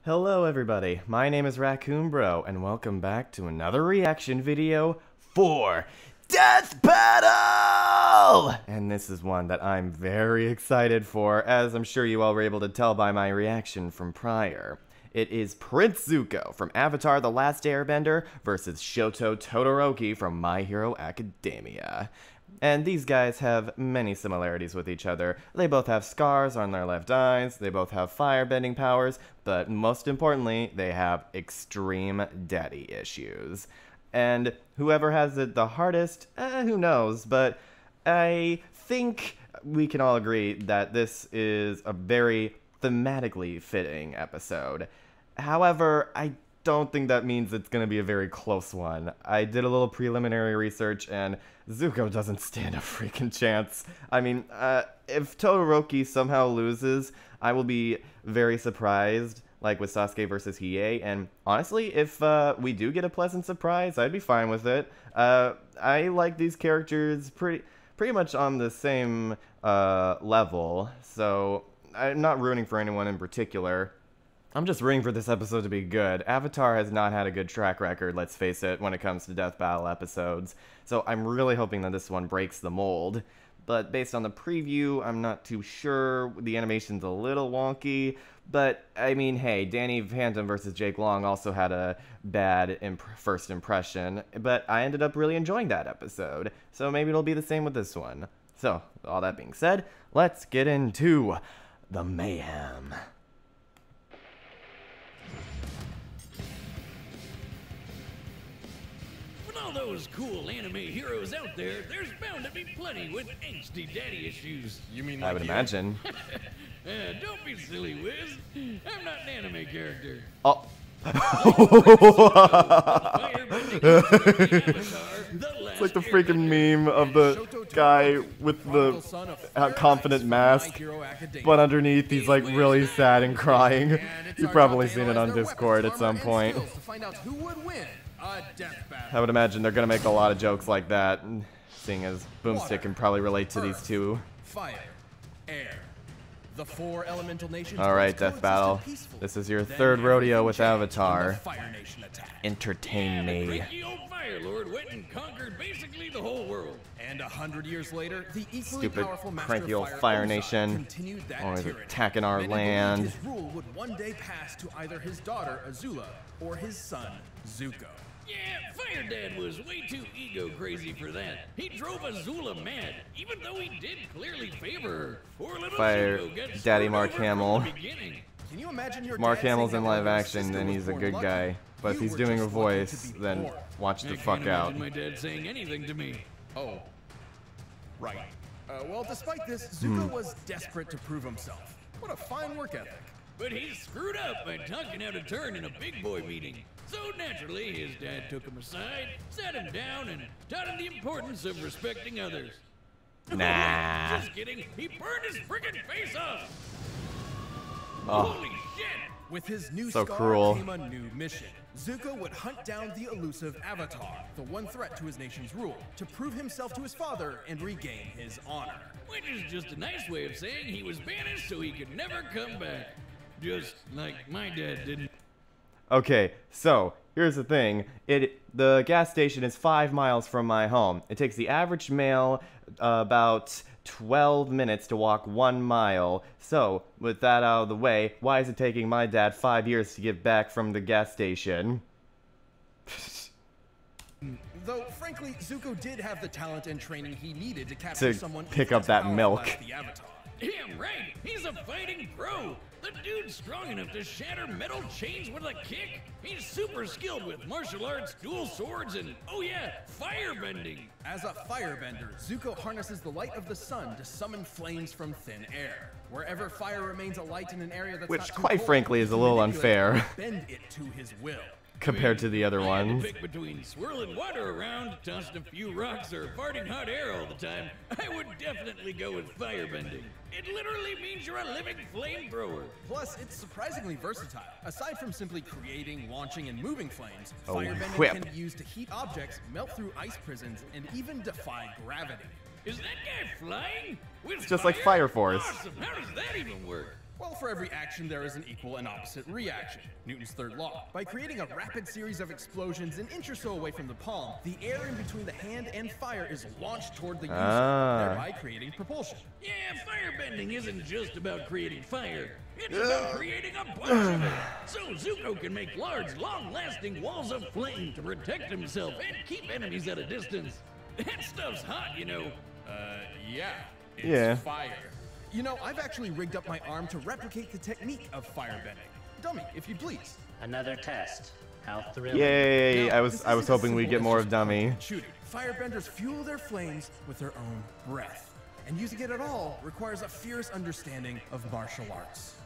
Hello everybody, my name is Raccoon Bro, and welcome back to another reaction video for Death Battle! And this is one that I'm very excited for, as I'm sure you all were able to tell by my reaction from prior. It is Prince Zuko from Avatar: The Last Airbender versus Shoto Todoroki from My Hero Academia. And these guys have many similarities with each other. They both have scars on their left eyes, they both have firebending powers, but most importantly, they have extreme daddy issues. And whoever has it the hardest, who knows, but I think we can all agree that this is a very thematically fitting episode. However, I don't think that means it's going to be a very close one. I did a little preliminary research, and Zuko doesn't stand a freaking chance. I mean, if Todoroki somehow loses, I will be very surprised, like with Sasuke versus Hiei, and honestly, if we do get a pleasant surprise, I'd be fine with it. I like these characters pretty much on the same level, so I'm not rooting for anyone in particular. I'm just rooting for this episode to be good. Avatar has not had a good track record, let's face it, when it comes to Death Battle episodes, so I'm really hoping that this one breaks the mold. But based on the preview, I'm not too sure. The animation's a little wonky, but I mean, hey, Danny Phantom versus Jake Long also had a bad first impression, but I ended up really enjoying that episode, so maybe it'll be the same with this one. So, with all that being said, let's get into the mayhem. All those cool anime heroes out there, there's bound to be plenty with angsty daddy issues. You mean like I would imagine. Don't be silly, Wiz. I'm not an anime character. Oh. It's like the freaking meme of the guy with the confident mask, but underneath he's like really sad and crying. You've probably seen it on Discord at some point. I would imagine they're gonna make a lot of jokes like that, seeing as Boomstick can probably relate to these two. Fire, air. The four elemental nations. Alright, Death Battle. This is your third rodeo with Avatar. Entertain me. Fire Lord went and conquered basically the whole world. And 100 years later, the equally stupid, powerful cranky old Fire Nation, always attacking our land. His rule would one day pass to either his daughter Azula or his son Zuko. Yeah, Fire Dad was way too ego crazy for that. He drove Azula mad, even though he did clearly favor her. Poor little Fire Daddy Mark Hamill. Can you imagine your Mark Hamill's in live action, then he's a good guy. But if he's doing a voice, then watch the fuck out. I can't imagine my dad saying anything to me. Oh, right. Well, despite this, Zuko was desperate to prove himself. What a fine work ethic. But he screwed up by talking out of turn in a big boy meeting. So naturally, his dad took him aside, sat him down, and taught him the importance of respecting others. Nah. Just kidding. He burned his freaking face off. Oh. Holy shit. With his new So scar cruel. came a new mission. Zuko would hunt down the elusive Avatar, the one threat to his nation's rule, to prove himself to his father and regain his honor. Which is just a nice way of saying he was banished so he could never come back. Just like my dad didn't. Okay, so here's the thing. The gas station is 5 miles from my home. It takes the average male about 12 minutes to walk 1 mile. So, with that out of the way, why is it taking my dad 5 years to get back from the gas station? Though, frankly, Zuko did have the talent and training he needed to capture someone pick up that milk. as the Avatar. Damn right, he's a fighting pro. The dude's strong enough to shatter metal chains with a kick. He's super skilled with martial arts, dual swords, and oh yeah, firebending. As a firebender, Zuko harnesses the light of the sun to summon flames from thin air. Wherever fire remains alight in an area that's Which, not too quite cold, frankly, is a little unfair. Bend it to his will. Compared to the other I had ones. to pick between swirling water around, tossing a few rocks, or farting hot air all the time. I would definitely go with firebending. It literally means you're a living flamethrower. Plus, it's surprisingly versatile. Aside from simply creating, launching, and moving flames, Oh, firebending whip. can be used to heat objects, melt through ice prisons, and even defy gravity. Is that guy flying? With It's just like Fire Force. Awesome. How does that even work? Well, for every action, there is an equal and opposite reaction. Newton's third law. By creating a rapid series of explosions an inch or so away from the palm, the air in between the hand and fire is launched toward the user, thereby creating propulsion. Yeah, firebending isn't just about creating fire. It's about creating a bunch of it. So Zuko can make large, long-lasting walls of flame to protect himself and keep enemies at a distance. That stuff's hot, you know. Yeah. It's fire. You know, I've actually rigged up my arm to replicate the technique of firebending. Dummy, if you please. Another test. How thrilling. Yay! Now, I was hoping we'd get more of Dummy. Shooting. Firebenders fuel their flames with their own breath. And using it at all requires a fierce understanding of martial arts.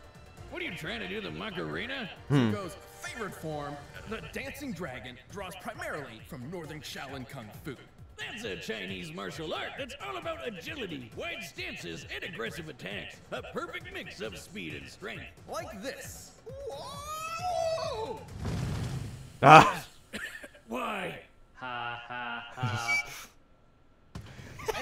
What are you trying to do, the Macarena? Zuko's favorite form, the dancing dragon, draws primarily from northern Shaolin Kung Fu. That's a Chinese martial art that's all about agility, wide stances, and aggressive attacks. A perfect mix of speed and strength. Like this. Whoa! Ah! Why? Ha ha ha.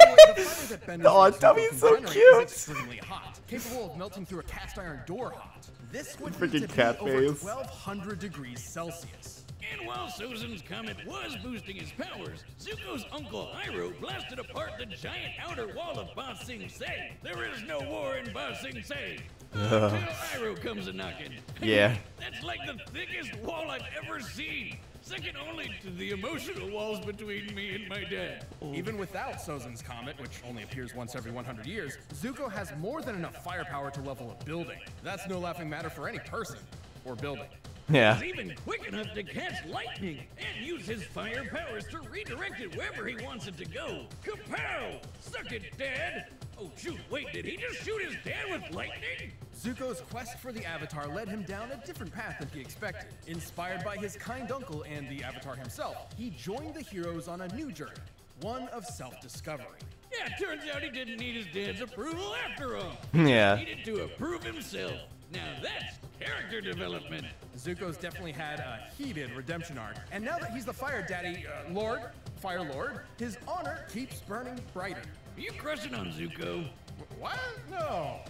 Anyway, the fire that benders Oh, like Zuko Dummy's can so generate cute. is extremely hot, capable of melting through a cast iron door hot. This would Freaking need to cat be over face. 1200 degrees Celsius. And while Sozin's comet was boosting his powers, Zuko's uncle Iroh blasted apart the giant outer wall of Ba Sing Se. There is no war in Ba Sing Se. Until Iroh comes a-knocking. Yeah. That's like the thickest wall I've ever seen. Second only to the emotional walls between me and my dad. Even without Sozin's comet, which only appears once every 100 years, Zuko has more than enough firepower to level a building. That's no laughing matter for any person or building. Yeah. He's even quick enough to catch lightning and use his fire powers to redirect it wherever he wants it to go. Kapow! Suck it, Dad! Oh shoot, wait, did he just shoot his dad with lightning? Zuko's quest for the Avatar led him down a different path than he expected. Inspired by his kind uncle and the Avatar himself, he joined the heroes on a new journey, one of self-discovery. Yeah, turns out he didn't need his dad's approval after all. Yeah. He needed to approve himself. Now that's character development. Zuko's definitely had a heated redemption arc, and now that he's the Fire Daddy, Fire Lord, his honor keeps burning brighter. Are you crushing on Zuko? What? No.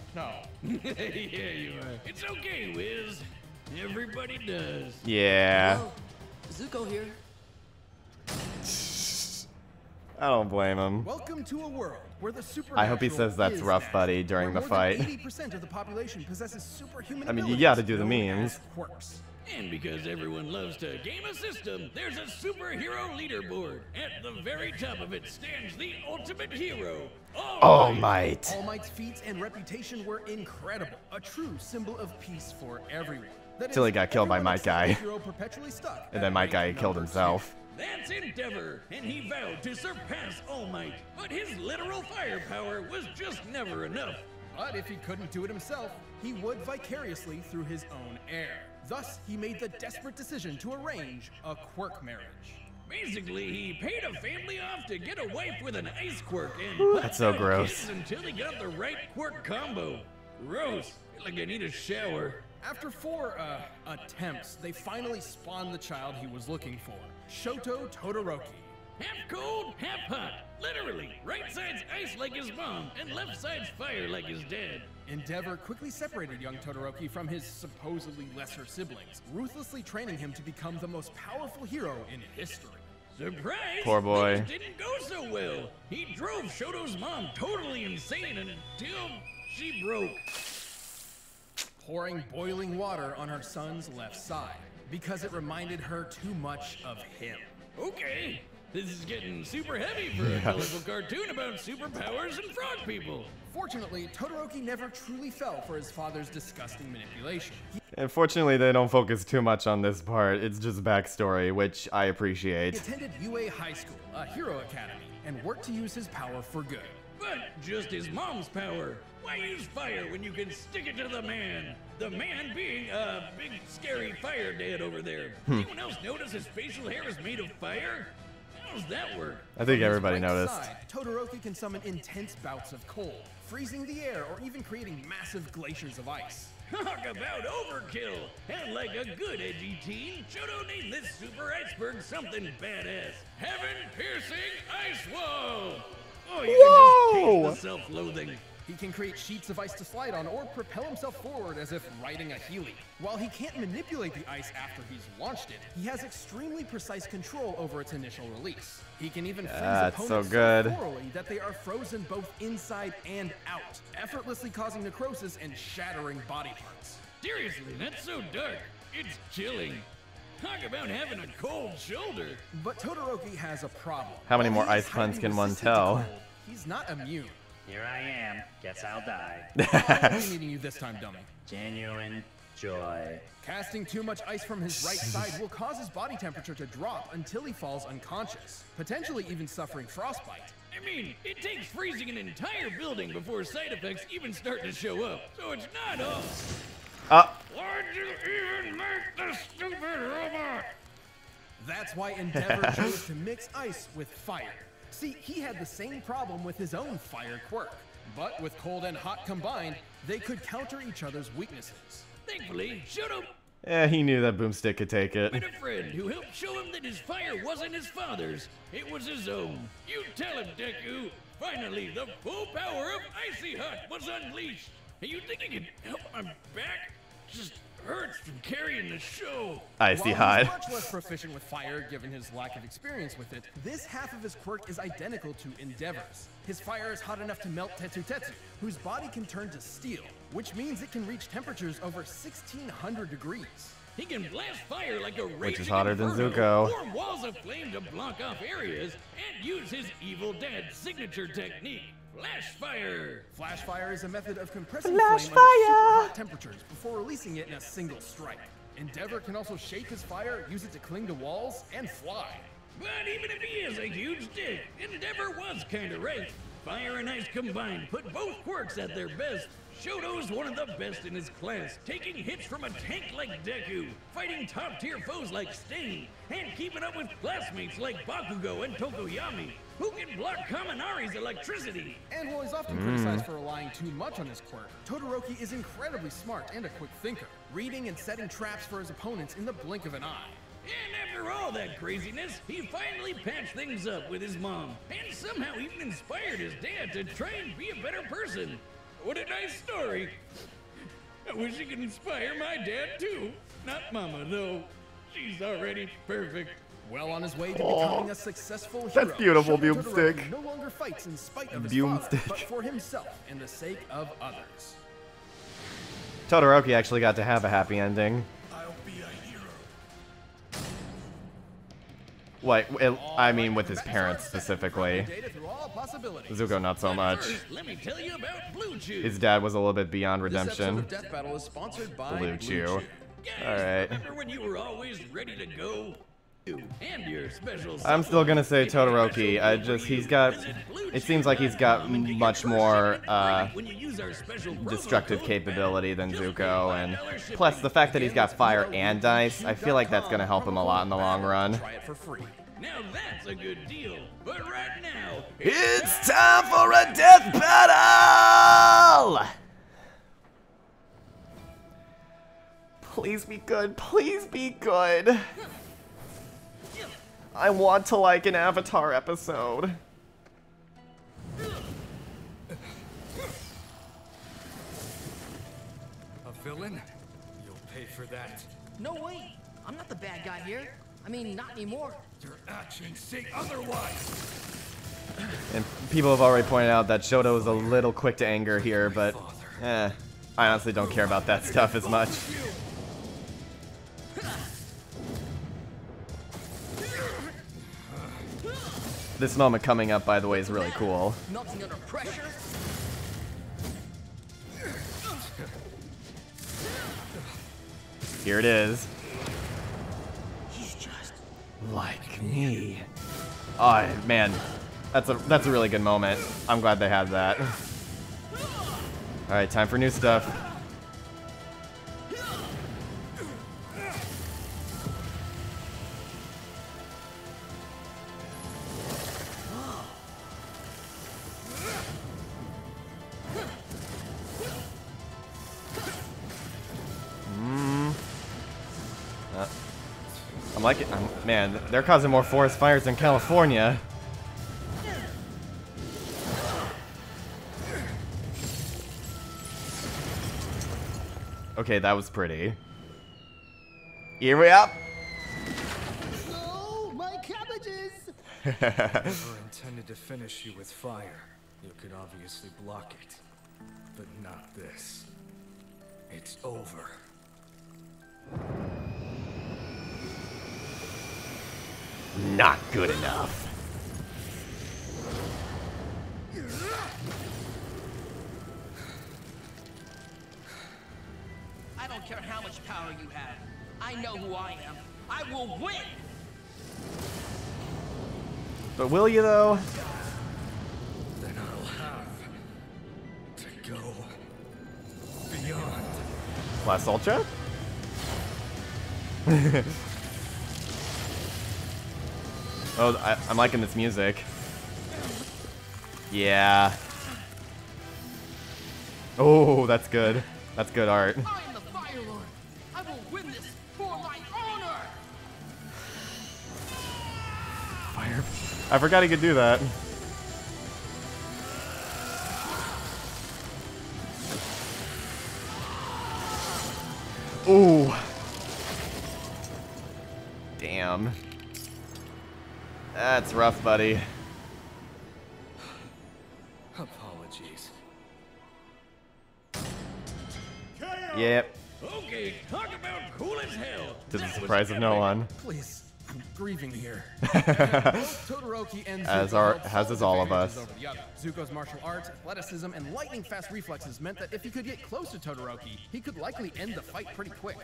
Yeah, you are. It's okay, Wiz. Everybody does. Yeah. Hello, Zuko here. I don't blame him. Welcome to a world where the supernatural I hope he says that's is rough, natural, buddy, during where the more than fight. 80% of the population possesses superhuman I mean, you abilities gotta do the known memes. as quirks. And because everyone loves to game a system, there's a superhero leaderboard. At the very top of it stands the ultimate hero, All Might. All Might's feats and reputation were incredible, a true symbol of peace for everyone. That Till he is, got killed by everyone Might except Guy. the hero perpetually stuck And at then Might Guy rank killed number himself. That's Endeavor, and he vowed to surpass All Might. But his literal firepower was just never enough. 2. But if he couldn't do it himself, he would vicariously through his own heir. Thus, he made the desperate decision to arrange a quirk marriage. Basically, he paid a family off to get a wife with an ice quirk and That's so popped out gross. kids until he got the right quirk combo. Gross. Feel like I need a shower. After 4 attempts, they finally spawned the child he was looking for, Shoto Todoroki. Half cold, half hot. Literally, right side's ice like his mom, and left side's fire like his dad. Endeavor quickly separated young Todoroki from his supposedly lesser siblings, ruthlessly training him to become the most powerful hero in history. Surprise! Poor boy. Things didn't go so well. He drove Shoto's mom totally insane until she broke. Pouring boiling water on her son's left side, because it reminded her too much of him. Okay, this is getting super heavy for a colorful cartoon about superpowers and frog people. Fortunately, Todoroki never truly fell for his father's disgusting manipulation. He Unfortunately, they don't focus too much on this part. It's just backstory, which I appreciate. attended UA High School, a hero academy, and worked to use his power for good. But just his mom's power. Why use fire when you can stick it to the man? The man being a big scary fire dad over there. Anyone else notice his facial hair is made of fire? How does that work? I think everybody From his right noticed. side, Todoroki can summon intense bouts of cold, freezing the air or even creating massive glaciers of ice. Talk about overkill! And like a good edgy teen, Shoto named this super iceberg something badass. Heaven-piercing ice wall! Oh, you can just taste the self-loathing. He can create sheets of ice to slide on or propel himself forward as if riding a Heeley. While he can't manipulate the ice after he's launched it, he has extremely precise control over its initial release. He can even freeze opponents so thoroughly that they are frozen both inside and out, effortlessly causing necrosis and shattering body parts. Seriously, that's so dark. It's chilling. Talk about having a cold shoulder. But Todoroki has a problem. How many more ice puns can one tell? He's not immune. Here I am. Guess I'll die. I'll be meeting you this time, dummy. Genuine joy. Casting too much ice from his right side will cause his body temperature to drop until he falls unconscious, potentially even suffering frostbite. I mean, it takes freezing an entire building before side effects even start to show up, so it's not all. Why'd you even make the stupid robot? That's why Endeavor chose to mix ice with fire. See, he had the same problem with his own fire quirk, but with cold and hot combined, they could counter each other's weaknesses. Thankfully, Shoto He knew that Boomstick could take it. met a friend who helped show him that his fire wasn't his father's, it was his own. You tell him, Deku. Finally, the full power of Icy Hot was unleashed. And you think you can help my back? Just hurts from carrying the show. Icy While he's Hot. much less proficient with fire given his lack of experience with it, this half of his quirk is identical to Endeavor's. His fire is hot enough to melt Tetsu Tetsu, whose body can turn to steel, which means it can reach temperatures over 1600 degrees. He can blast fire like a raging is hotter than inferno, Zuko. form walls of flame to block off areas, and use his evil dad's signature technique, flash fire. Flash fire is a method of compressing Flash flame fire! under super hot temperatures before releasing it in a single strike. Endeavor can also shape his fire, use it to cling to walls, and fly. But even if he is a huge dick, Endeavor was kinda right. Fire and ice combined put both quirks at their best. Shoto's one of the best in his class, taking hits from a tank like Deku, fighting top-tier foes like Stain, and keeping up with classmates like Bakugo and Tokoyami, who can block Kaminari's electricity. And while he's often criticized for relying too much on his quirk, Todoroki is incredibly smart and a quick thinker, reading and setting traps for his opponents in the blink of an eye. And after all that craziness, he finally patched things up with his mom, and somehow even inspired his dad to try and be a better person. What a nice story. I wish he could inspire my dad too. Not Mama, though. She's already perfect. Well on his way to becoming a successful hero, That's beautiful, Shoto Boomstick. Todoroki no longer fights in spite of his Boomstick. father, but for himself and the sake of others. Todoroki actually got to have a happy ending. I'll be a hero. Like, I mean, with his parents specifically. Zuko, not so much. First, let me tell you about Blue Chew. His dad was a little bit beyond This episode redemption. of Death Battle is sponsored by Blue Chew. Guys, Alright. remember when you were always ready to go? And your special I'm still gonna say supplement. Todoroki. I just, he's got, it seems like he's got much more, destructive capability than Zuko, and plus the fact that he's got fire and ice, I feel like that's gonna help him a lot in the long run. Try it for free. Now that's a good deal. But right now, It's time for a death battle! Please be good, please be good. I want to like an Avatar episode. A villain? You'll pay for that. No way! I'm not the bad guy here. I mean, not anymore. Your actions say otherwise. And people have already pointed out that Shoto is a little quick to anger here, but I honestly don't care about that stuff as much. This moment coming up, by the way, is really cool. Melting under pressure. Here it is. He's just Like me. Oh man, that's a really good moment. I'm glad they had that. All right, time for new stuff. I'm liking, man, they're causing more forest fires in California. Okay, that was pretty. Here we up. Oh, my cabbages! Never intended to finish you with fire. You could obviously block it. But not this. It's over. Not good enough. I don't care how much power you have. I know who I am. I will win! But will you though? Then I'll have to go beyond. Plus Ultra? Oh, I'm liking this music. Yeah. Oh, that's good. That's good art. I am the Fire Lord. I will win this for my honor! Fire. I forgot he could do that. Ooh. Damn. That's rough, buddy. Apologies. Yep. Okay, talk about cool as hell. To the That was surprise of no epic. one. Please, I'm grieving here. Both Todoroki and Zuko As all of us. over the other. Zuko's martial arts, athleticism, and lightning-fast reflexes meant that if he could get close to Todoroki, he could likely end the fight pretty quick.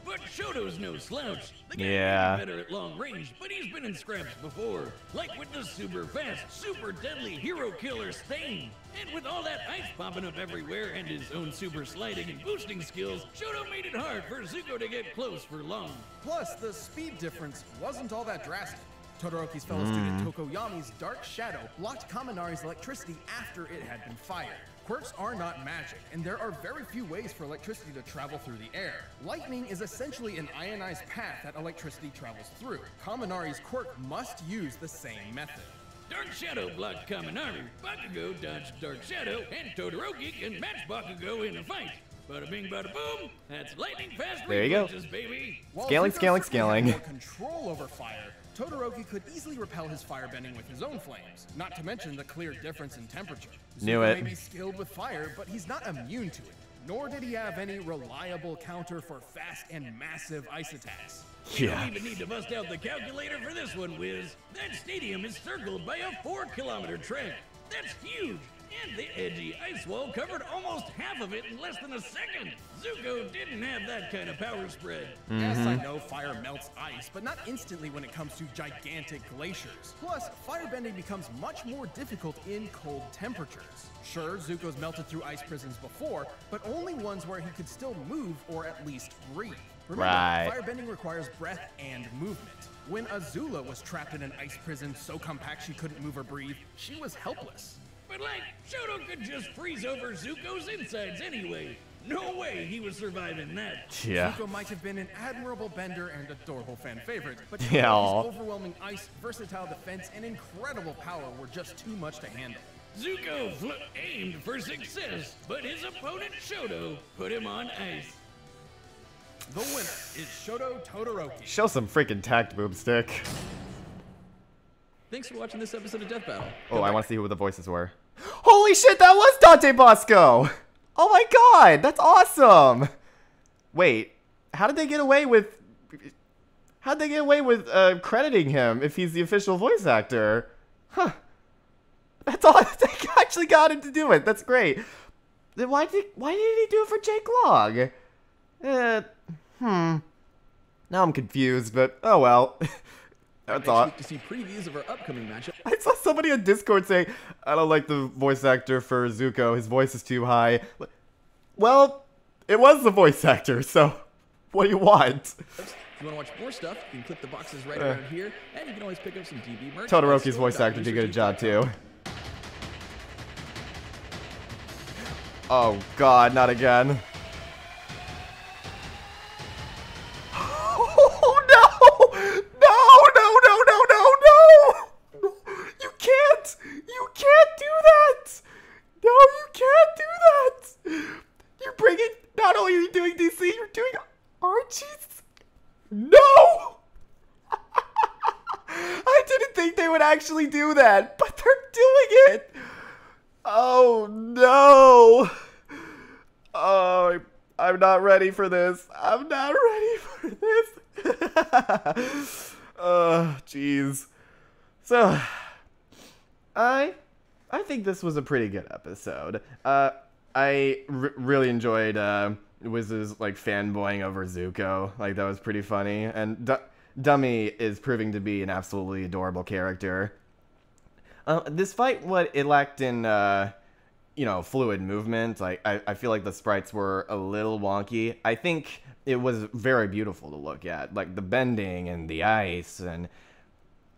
But Shoto's no slouch. The guy Yeah. may be better at long range, but he's been in scraps before. Like with the super fast, super deadly hero killer Stain. And with all that ice popping up everywhere and his own super sliding and boosting skills, Shoto made it hard for Zuko to get close for long. Plus, the speed difference wasn't all that drastic. Todoroki's fellow student Tokoyami's Dark Shadow blocked Kaminari's electricity after it had been fired. Quirks are not magic, and there are very few ways for electricity to travel through the air. Lightning is essentially an ionized path that electricity travels through. Kaminari's quirk must use the same method. Dark Shadow blocked Kaminari, Bakugo dodged Dark Shadow, and Todoroki can match Bakugo in a fight. Bada bing, bada boom, that's lightning fast There you go. reflexes, baby. While Scaling, Zuko scaling, certainly had scaling. more control over fire, Todoroki could easily repel his firebending with his own flames, not to mention the clear difference in temperature. Knew Zuko it. may be skilled with fire, but he's not immune to it, nor did he have any reliable counter for fast and massive ice attacks. You Yeah. don't even need to bust out the calculator for this one, Wiz. That stadium is circled by a 4-kilometer track. That's huge. And the edgy ice wall covered almost half of it in less than a second. Zuko didn't have that kind of power spread. Yes, I know fire melts ice, but not instantly when it comes to gigantic glaciers. Plus, firebending becomes much more difficult in cold temperatures. Sure, Zuko's melted through ice prisons before, but only ones where he could still move or at least breathe. Remember, Right. firebending requires breath and movement. When Azula was trapped in an ice prison so compact she couldn't move or breathe, she was helpless. But like, Shoto could just freeze over Zuko's insides anyway. No way he was surviving that. Yeah. Zuko might have been an admirable bender and adorable fan favorite, but Yeah. Todoroki's overwhelming ice, versatile defense, and incredible power were just too much to handle. Zuko aimed for success, but his opponent Shoto put him on ice. The winner is Shoto Todoroki. Show some freaking tact, boomstick. Thanks for watching this episode of Death Battle. Oh, I want to see who the voices were. Holy shit, that was Dante Bosco! Oh my god, that's awesome! Wait, how did they get away with... How'd they get away with crediting him if he's the official voice actor? Huh. That's all, they actually got him to do it, that's great. Then why did he do it for Jake Long? Now I'm confused, but oh well. That's all. Next week to see previews of our upcoming matchup. I saw somebody on Discord saying, I don't like the voice actor for Zuko, his voice is too high. Well, it was the voice actor, so what do you want? If you want to watch more stuff, you can click the boxes right around here, and you can always pick up some DB merch. Todoroki's voice actor did a good job too. Oh god, not again. Oh no! No! You can't! You can't do that! No, you can't do that! You're bringing, not only are you doing DC, you're No! I didn't think they would actually do that, but they're doing it! Oh, no! Oh, I'm not ready for this. I'm not ready for this. Oh, jeez. So, I think this was a pretty good episode. I really enjoyed Wiz's like fanboying over Zuko. Like, that was pretty funny. And Dummy is proving to be an absolutely adorable character. This fight, what it lacked in, you know, fluid movement. Like, I feel like the sprites were a little wonky. I think it was very beautiful to look at. Like, the bending and the ice, and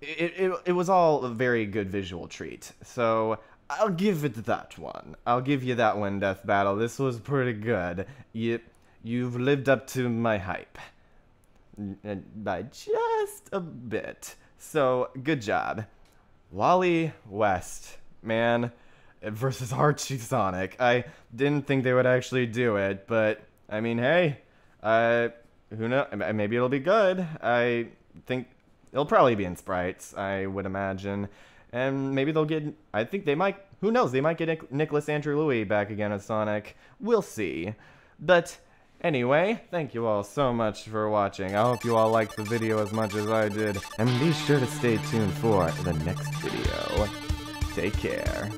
it was all a very good visual treat. So, I'll give it that one. I'll give you that one, Death Battle. This was pretty good. You've lived up to my hype. By just a bit. So, good job. Wally West, man, versus Archie Sonic. I didn't think they would actually do it, but, I mean, hey, who knows? Maybe it'll be good. I think it'll probably be in sprites, I would imagine. And maybe they'll get, I think they might, who knows, they might get Nicholas Andrew Louis back again as Sonic. We'll see. But anyway, thank you all so much for watching. I hope you all liked the video as much as I did. And be sure to stay tuned for the next video. Take care.